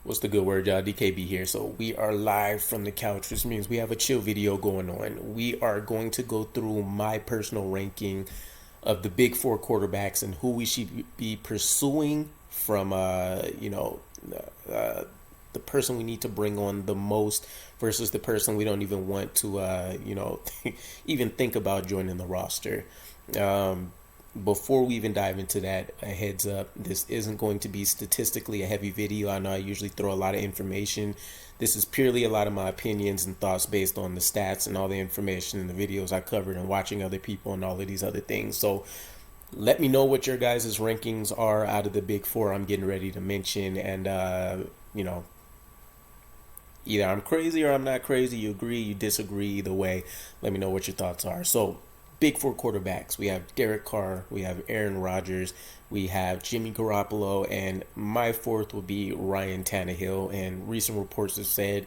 What's the good word, y'all? DKB here. So we are live from the couch, which means we have a chill video going on. We are going to go through my personal ranking of the big four quarterbacks and who we should be pursuing from, the person we need to bring on the most versus the person we don't even want to, even think about joining the roster. Before we even dive into that, a heads up, this isn't going to be statistically a heavy video. I know I usually throw a lot of information. This is purely a lot of my opinions and thoughts based on the stats and all the information in the videos I covered and watching other people and all of these other things. So let me know what your guys' rankings are out of the big four I'm getting ready to mention. And, either I'm crazy or I'm not crazy. You agree, you disagree, either way. Let me know what your thoughts are. So big four quarterbacks. We have Derek Carr, we have Aaron Rodgers, we have Jimmy Garoppolo, and my fourth will be Ryan Tannehill. And recent reports have said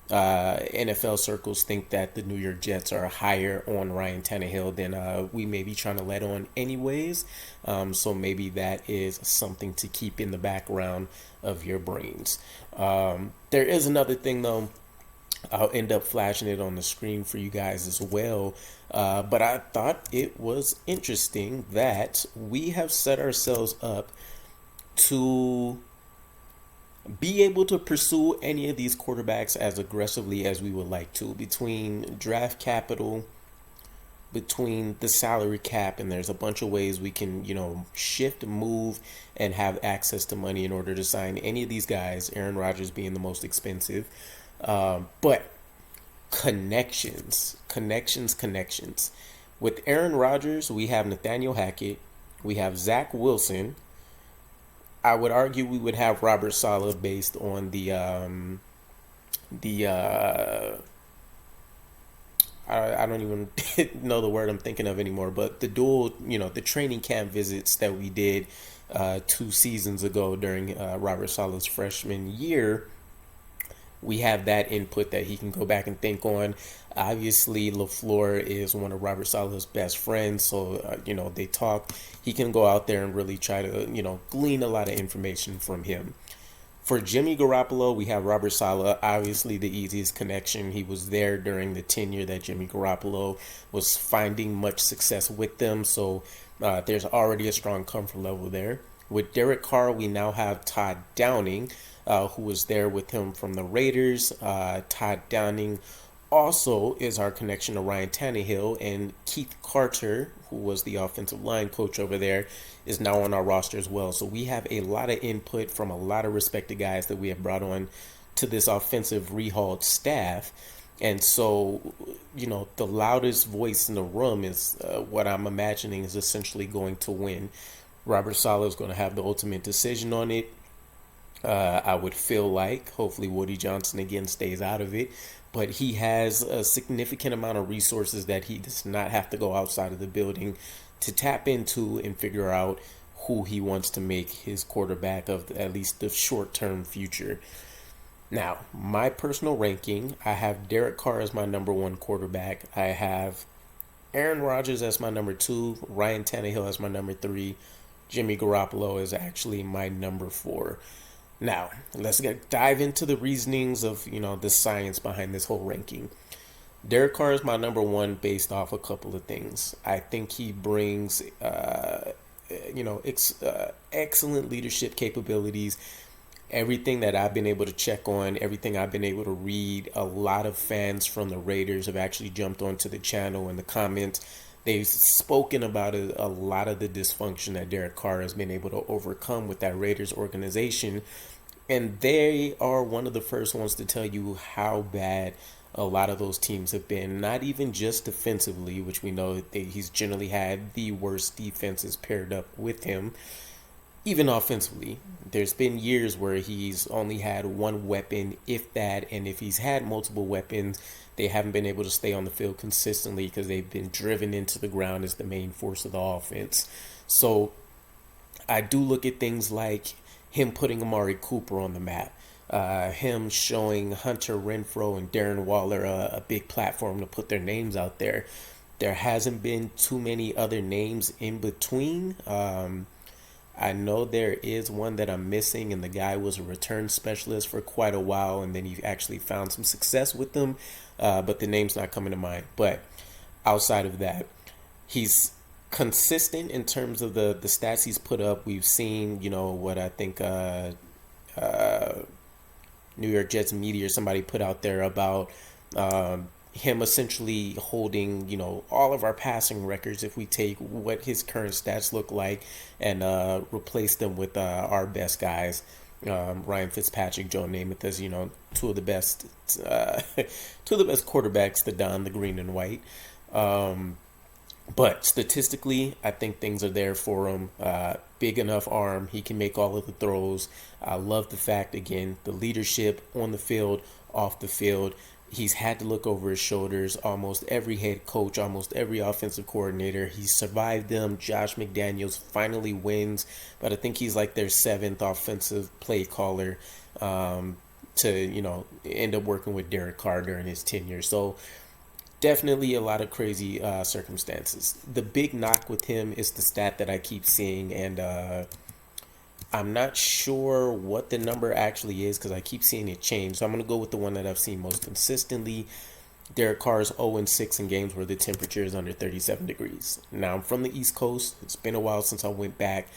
NFL circles think that the New York Jets are higher on Ryan Tannehill than we may be trying to let on anyways. So maybe that is something to keep in the background of your brains. There is another thing though. I'll end up flashing it on the screen for you guys as well. But I thought it was interesting that we have set ourselves up to be able to pursue any of these quarterbacks as aggressively as we would like to, between draft capital, between the salary cap, and there's a bunch of ways we can, shift, move, and have access to money in order to sign any of these guys, Aaron Rodgers being the most expensive. But connections. With Aaron Rodgers, we have Nathaniel Hackett, we have Zach Wilson. I would argue we would have Robert Saleh based on I don't even know the word I'm thinking of anymore, but the dual, the training camp visits that we did 2 seasons ago during Robert Saleh's freshman year. We have that input that he can go back and think on. Obviously, LaFleur is one of Robert Saleh's best friends, so, they talk. He can go out there and really try to, glean a lot of information from him. For Jimmy Garoppolo, we have Robert Saleh, obviously the easiest connection. He was there during the tenure that Jimmy Garoppolo was finding much success with them, so there's already a strong comfort level there. With Derek Carr, we now have Todd Downing, who was there with him from the Raiders. Todd Downing also is our connection to Ryan Tannehill, and Keith Carter, who was the offensive line coach over there, is now on our roster as well. So we have a lot of input from a lot of respected guys that we have brought on to this offensive rehauled staff. And so, the loudest voice in the room is what I'm imagining is essentially going to win. Robert Saleh is going to have the ultimate decision on it. I would feel like, hopefully Woody Johnson again stays out of it, but he has a significant amount of resources that he does not have to go outside of the building to tap into and figure out who he wants to make his quarterback of at least the short-term future. Now, my personal ranking, I have Derek Carr as my number 1 quarterback. I have Aaron Rodgers as my number 2, Ryan Tannehill as my number 3, Jimmy Garoppolo is actually my number 4. Now, let's dive into the reasonings of, the science behind this whole ranking. Derek Carr is my number 1 based off a couple of things. I think he brings, excellent leadership capabilities. Everything that I've been able to check on, everything I've been able to read, a lot of fans from the Raiders have actually jumped onto the channel in the comments. They've spoken about a lot of the dysfunction that Derek Carr has been able to overcome with that Raiders organization. And they are one of the first ones to tell you how bad a lot of those teams have been. Not even just defensively, which we know that he's generally had the worst defenses paired up with him. Even offensively, there's been years where he's only had one weapon, if that, and if he's had multiple weapons, they haven't been able to stay on the field consistently because they've been driven into the ground as the main force of the offense. So I do look at things like him putting Amari Cooper on the map, him showing Hunter Renfrow and Darren Waller a big platform to put their names out there. There hasn't been too many other names in between. I know there is one that I'm missing, and the guy was a return specialist for quite a while, and then he actually found some success with them, but the name's not coming to mind. But outside of that, he's consistent in terms of the stats he's put up. We've seen, what I think New York Jets media or somebody put out there about him essentially holding, all of our passing records if we take what his current stats look like and replace them with our best guys. Ryan Fitzpatrick, Joe Namath as two of the best, two of the best quarterbacks to don the green and white. But statistically, I think things are there for him. Big enough arm, he can make all of the throws. I love the fact, again, the leadership on the field, off the field. He's had to look over his shoulders. Almost every head coach, almost every offensive coordinator, he's survived them. Josh McDaniels finally wins, but I think he's like their seventh offensive play caller to end up working with Derek Carr during his tenure. So definitely a lot of crazy circumstances. The big knock with him is the stat that I keep seeing, and I'm not sure what the number actually is because I keep seeing it change. So I'm going to go with the one that I've seen most consistently. Derek Carr's 0-6 in games where the temperature is under 37 degrees. Now, I'm from the East Coast. It's been a while since I went back.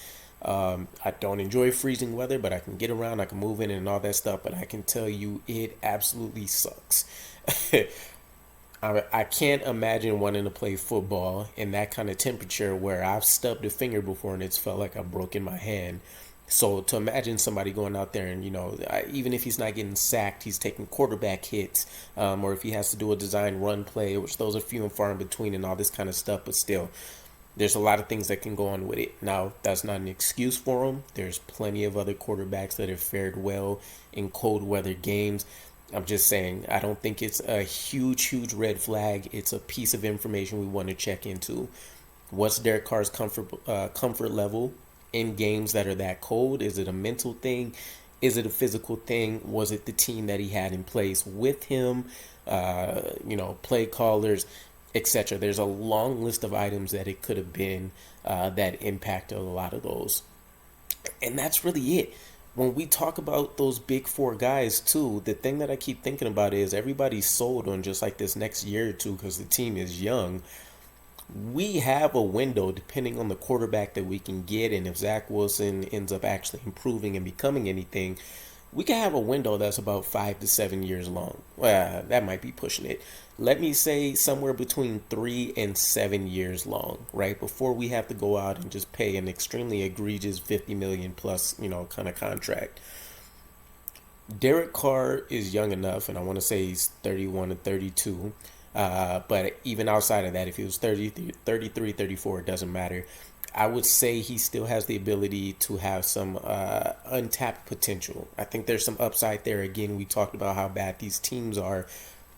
I don't enjoy freezing weather, but I can get around, I can move in and all that stuff. But I can tell you it absolutely sucks. I can't imagine wanting to play football in that kind of temperature where I've stubbed a finger before and it's felt like I've broken my hand. So to imagine somebody going out there and, even if he's not getting sacked, he's taking quarterback hits, or if he has to do a design run play, which those are few and far in between and all this kind of stuff. But still, there's a lot of things that can go on with it. Now, that's not an excuse for him. There's plenty of other quarterbacks that have fared well in cold weather games. I'm just saying, I don't think it's a huge red flag. It's a piece of information we want to check into. What's Derek Carr's comfort level in games that are that cold? Is it a mental thing? Is it a physical thing? Was it the team that he had in place with him? Play callers, etc. There's a long list of items that it could have been that impacted a lot of those. And that's really it. When we talk about those big four guys too, the thing that I keep thinking about is everybody's sold on just like this next year or two because the team is young. We have a window depending on the quarterback that we can get, and if Zach Wilson ends up actually improving and becoming anything, we can have a window that's about 5 to 7 years long. Well, that might be pushing it. Let me say somewhere between 3 and 7 years long, right? Before we have to go out and just pay an extremely egregious $50 million plus, kind of contract. Derek Carr is young enough, and I want to say he's 31 or 32. But even outside of that, if he was 30, 33, 34, it doesn't matter. I would say he still has the ability to have some untapped potential. I think there's some upside there. Again, we talked about how bad these teams are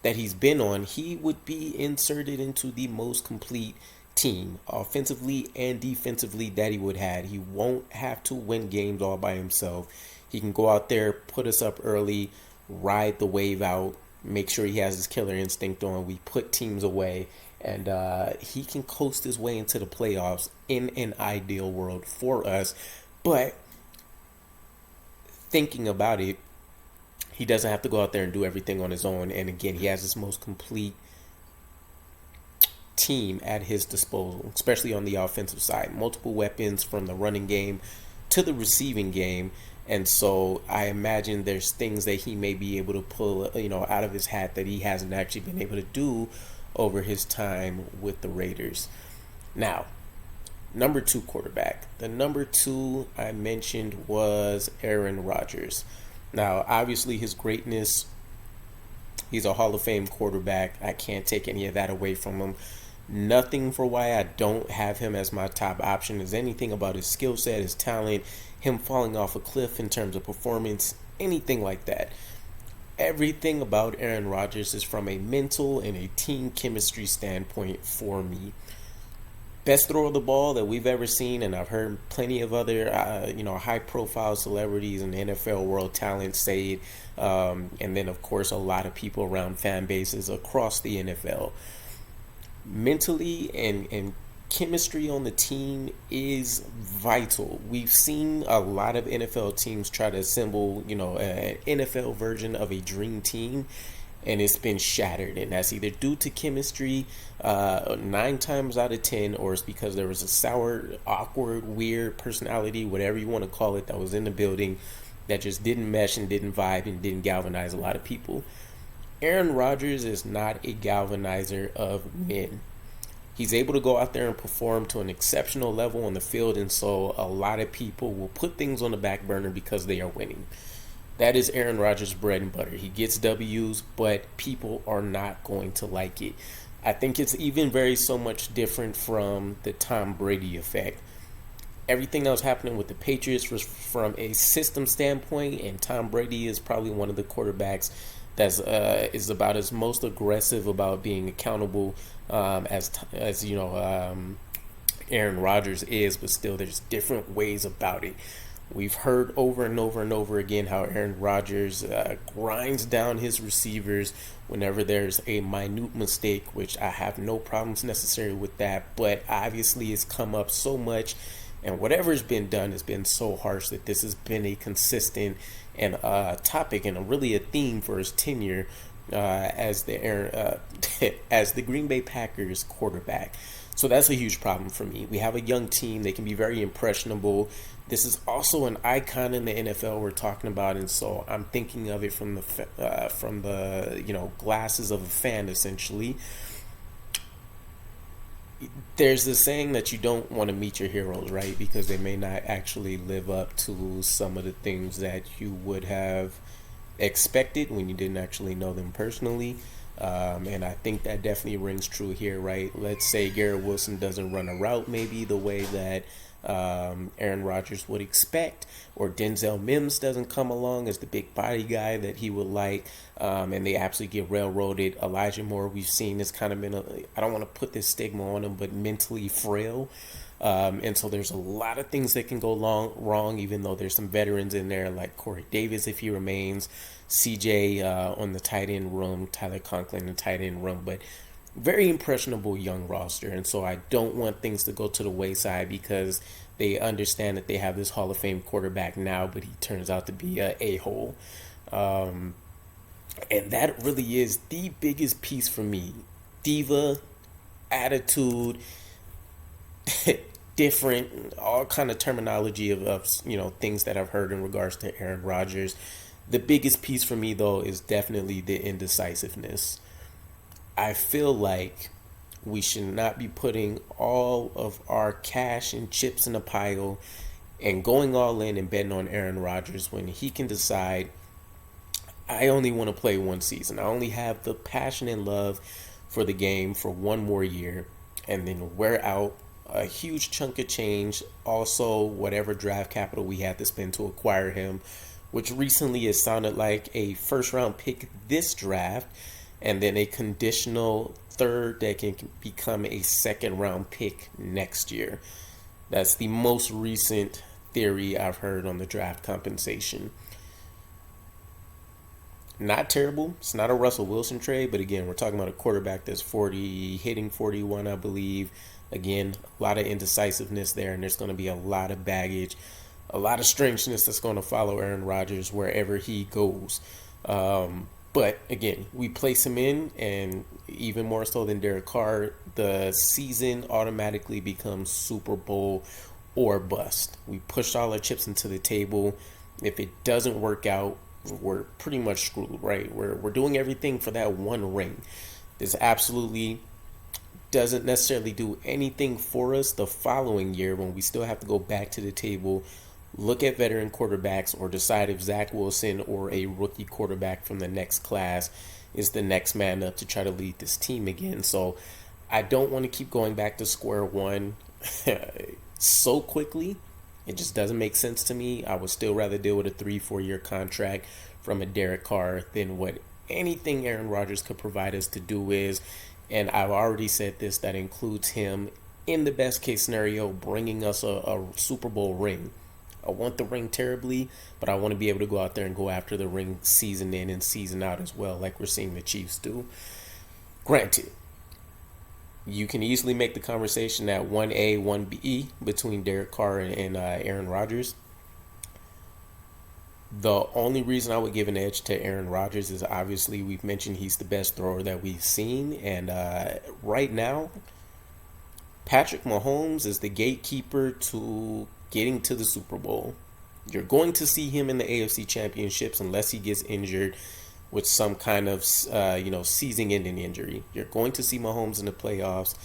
that he's been on. He would be inserted into the most complete team, offensively and defensively, that he would have. He won't have to win games all by himself. He can go out there, put us up early, ride the wave out, make sure he has his killer instinct on. We put teams away, and he can coast his way into the playoffs in an ideal world for us. But thinking about it, he doesn't have to go out there and do everything on his own. And again, he has his most complete team at his disposal, especially on the offensive side. Multiple weapons from the running game to the receiving game. And so I imagine there's things that he may be able to pull, out of his hat that he hasn't actually been able to do over his time with the Raiders. Now, number 2 quarterback. The number 2 I mentioned was Aaron Rodgers. Now, obviously his greatness, he's a Hall of Fame quarterback. I can't take any of that away from him. Nothing for why I don't have him as my top option is anything about his skill set, his talent, him falling off a cliff in terms of performance, anything like that. Everything about Aaron Rodgers is from a mental and a team chemistry standpoint for me. Best throw of the ball that we've ever seen, and I've heard plenty of other, high-profile celebrities and NFL world talent say it, and then, of course, a lot of people around fan bases across the NFL. Mentally and chemistry on the team is vital. We've seen a lot of NFL teams try to assemble, an NFL version of a dream team, and it's been shattered. And that's either due to chemistry, 9 times out of 10, or it's because there was a sour, awkward, weird personality, whatever you want to call it, that was in the building that just didn't mesh and didn't vibe and didn't galvanize a lot of people. Aaron Rodgers is not a galvanizer of men. He's able to go out there and perform to an exceptional level on the field, and so a lot of people will put things on the back burner because they are winning. That is Aaron Rodgers' bread and butter. He gets W's, but people are not going to like it. I think it's even very so much different from the Tom Brady effect. Everything that was happening with the Patriots was from a system standpoint, and Tom Brady is probably one of the quarterbacks that's is about as most aggressive about being accountable as Aaron Rodgers is, but still there's different ways about it. We've heard over and over and over again how Aaron Rodgers grinds down his receivers whenever there's a minute mistake, which I have no problems necessarily with that, but obviously it's come up so much, and whatever's been done has been so harsh that this has been a consistent and topic and really a theme for his tenure as the Green Bay Packers quarterback. So that's a huge problem for me. We have a young team. They can be very impressionable. This is also an icon in the NFL we're talking about, and so I'm thinking of it from the glasses of a fan, essentially. There's this saying that you don't want to meet your heroes, right? Because they may not actually live up to some of the things that you would have expected when you didn't actually know them personally. And I think that definitely rings true here, right? Let's say Garrett Wilson doesn't run a route maybe the way that Aaron Rodgers would expect, or Denzel Mims doesn't come along as the big body guy that he would like, and they absolutely get railroaded. Elijah Moore, we've seen, has kind of been, I don't want to put this stigma on him, but mentally frail. And so there's a lot of things that can go wrong, even though there's some veterans in there like Corey Davis if he remains, CJ on the tight end room, Tyler Conklin in the tight end room, but very impressionable young roster. And so I don't want things to go to the wayside because they understand that they have this Hall of Fame quarterback now, but he turns out to be a a-hole. And that really is the biggest piece for me. Diva, attitude, different, all kind of terminology of things that I've heard in regards to Aaron Rodgers. The biggest piece for me, though, is definitely the indecisiveness. I feel like we should not be putting all of our cash and chips in a pile and going all in and betting on Aaron Rodgers when he can decide, I only want to play one season. I only have the passion and love for the game for one more year, and then wear out a huge chunk of change. Also, whatever draft capital we had to spend to acquire him, which recently has sounded like a first-round pick this draft, and then a conditional third that can become a second-round pick next year. That's the most recent theory I've heard on the draft compensation. Not terrible. It's not a Russell Wilson trade, but again, we're talking about a quarterback that's 40, hitting 41, I believe. Again, a lot of indecisiveness there, and there's going to be a lot of baggage, a lot of strangeness that's going to follow Aaron Rodgers wherever he goes. But again, we place him in, and even more so than Derek Carr, the season automatically becomes Super Bowl or bust. We push all our chips into the table. If it doesn't work out, we're pretty much screwed, right? We're doing everything for that one ring. This absolutely doesn't necessarily do anything for us the following year when we still have to go back to the table, look at veteran quarterbacks, or decide if Zach Wilson or a rookie quarterback from the next class is the next man up to try to lead this team again. So I don't want to keep going back to square one so quickly. It just doesn't make sense to me. I would still rather deal with a 3-4 year contract from a Derek Carr than what anything Aaron Rodgers could provide us to do is, and I've already said this, that includes him, in the best case scenario, bringing us a Super Bowl ring. I want the ring terribly, but I want to be able to go out there and go after the ring season in and season out as well, like we're seeing the Chiefs do. Granted, You can easily make the conversation that 1A, 1B between Derek Carr and Aaron Rodgers. The only reason I would give an edge to Aaron Rodgers is obviously we've mentioned he's the best thrower that we've seen. And right now, Patrick Mahomes is the gatekeeper to getting to the Super Bowl. You're going to see him in the AFC Championships unless he gets injured with some kind of season-ending injury. You're going to see Mahomes in the playoffs,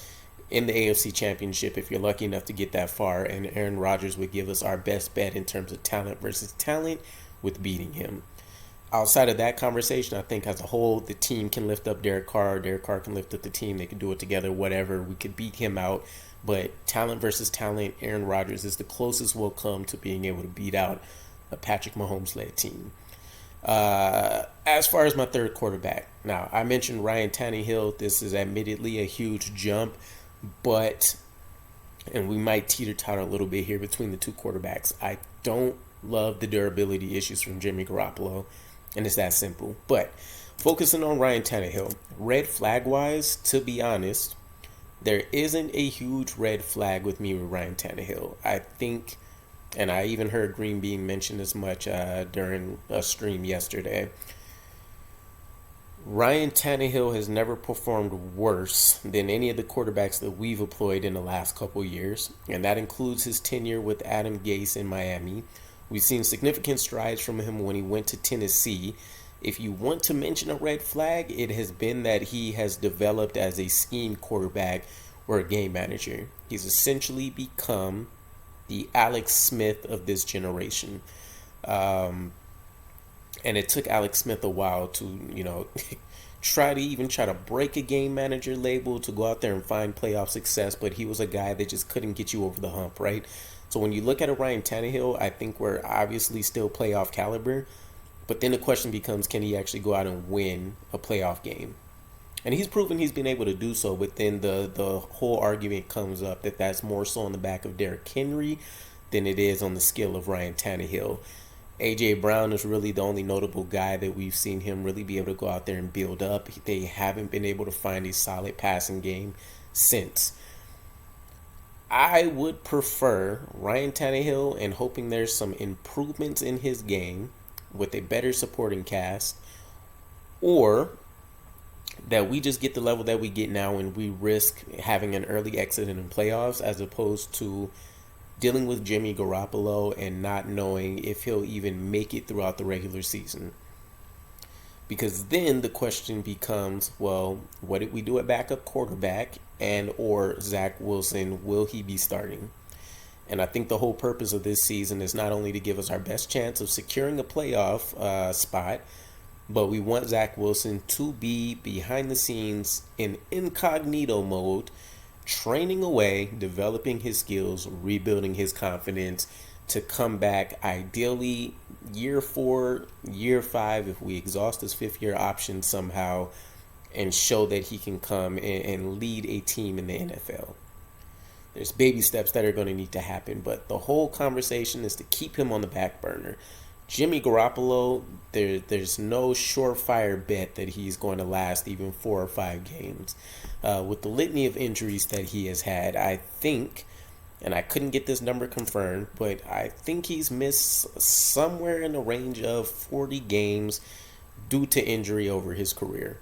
in the AFC Championship if you're lucky enough to get that far, and Aaron Rodgers would give us our best bet in terms of talent versus talent with beating him. Outside of that conversation, I think as a whole, the team can lift up Derek Carr. Derek Carr can lift up the team. They can do it together, whatever. We could beat him out. But talent versus talent, Aaron Rodgers is the closest we'll come to being able to beat out a Patrick Mahomes-led team. As far as my third quarterback, now I mentioned Ryan Tannehill. This is admittedly a huge jump, and we might teeter-totter a little bit here between the two quarterbacks. I don't love the durability issues from Jimmy Garoppolo, and it's that simple. But focusing on Ryan Tannehill, red flag-wise, to be honest, there isn't a huge red flag with me with Ryan Tannehill. I think, and I even heard Green Bean mention as much during a stream yesterday, Ryan Tannehill has never performed worse than any of the quarterbacks that we've employed in the last couple years, and that includes his tenure with Adam Gase in Miami. We've seen significant strides from him when he went to Tennessee. If you want to mention a red flag, it has been that he has developed as a scheme quarterback or a game manager. He's essentially become the Alex Smith of this generation. And it took Alex Smith a while to, try to break a game manager label, to go out there and find playoff success, but he was a guy that just couldn't get you over the hump, right? So when you look at a Ryan Tannehill, I think we're obviously still playoff caliber, but then the question becomes, can he actually go out and win a playoff game? And he's proven he's been able to do so, but then the whole argument comes up that that's more so on the back of Derrick Henry than it is on the skill of Ryan Tannehill. A.J. Brown is really the only notable guy that we've seen him really be able to go out there and build up. They haven't been able to find a solid passing game since. I would prefer Ryan Tannehill, and hoping there's some improvements in his game with a better supporting cast, or that we just get the level that we get now and we risk having an early exit in the playoffs, as opposed to dealing with Jimmy Garoppolo and not knowing if he'll even make it throughout the regular season. Because then the question becomes, well, what did we do at backup quarterback, and or Zach Wilson, will he be starting? And I think the whole purpose of this season is not only to give us our best chance of securing a playoff spot, but we want Zach Wilson to be behind the scenes in incognito mode, training away, developing his skills, rebuilding his confidence, to come back ideally year 4, year 5, if we exhaust his 5th-year option somehow, and show that he can come and lead a team in the NFL. There's baby steps that are going to need to happen, but the whole conversation is to keep him on the back burner. Jimmy Garoppolo, there's no surefire bet that he's going to last even 4 or 5 games. With the litany of injuries that he has had, I think, and I couldn't get this number confirmed, but I think he's missed somewhere in the range of 40 games due to injury over his career.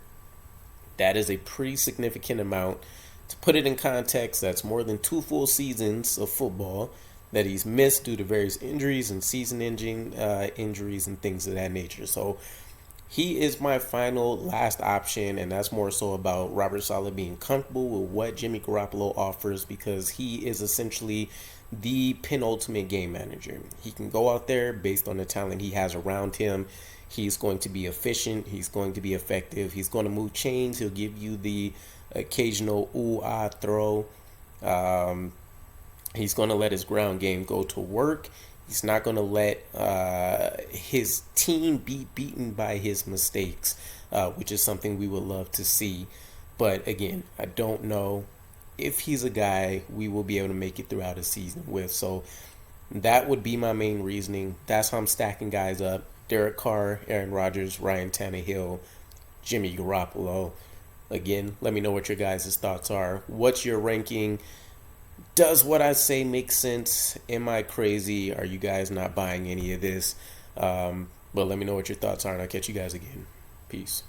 That is a pretty significant amount. To put it in context, that's more than 2 full seasons of football that he's missed due to various injuries and season-ending injuries and things of that nature. So he is my final last option, and that's more so about Robert Saleh being comfortable with what Jimmy Garoppolo offers, because he is essentially the penultimate game manager. He can go out there based on the talent he has around him. He's going to be efficient. He's going to be effective. He's going to move chains. He'll give you the occasional ooh-ah throw. He's going to let his ground game go to work. He's not going to let his team be beaten by his mistakes, which is something we would love to see. But again, I don't know if he's a guy we will be able to make it throughout a season with. So that would be my main reasoning. That's how I'm stacking guys up. Derek Carr, Aaron Rodgers, Ryan Tannehill, Jimmy Garoppolo. Again, let me know what your guys' thoughts are. What's your ranking? Does what I say make sense? Am I crazy? Are you guys not buying any of this? But let me know what your thoughts are, and I'll catch you guys again. Peace.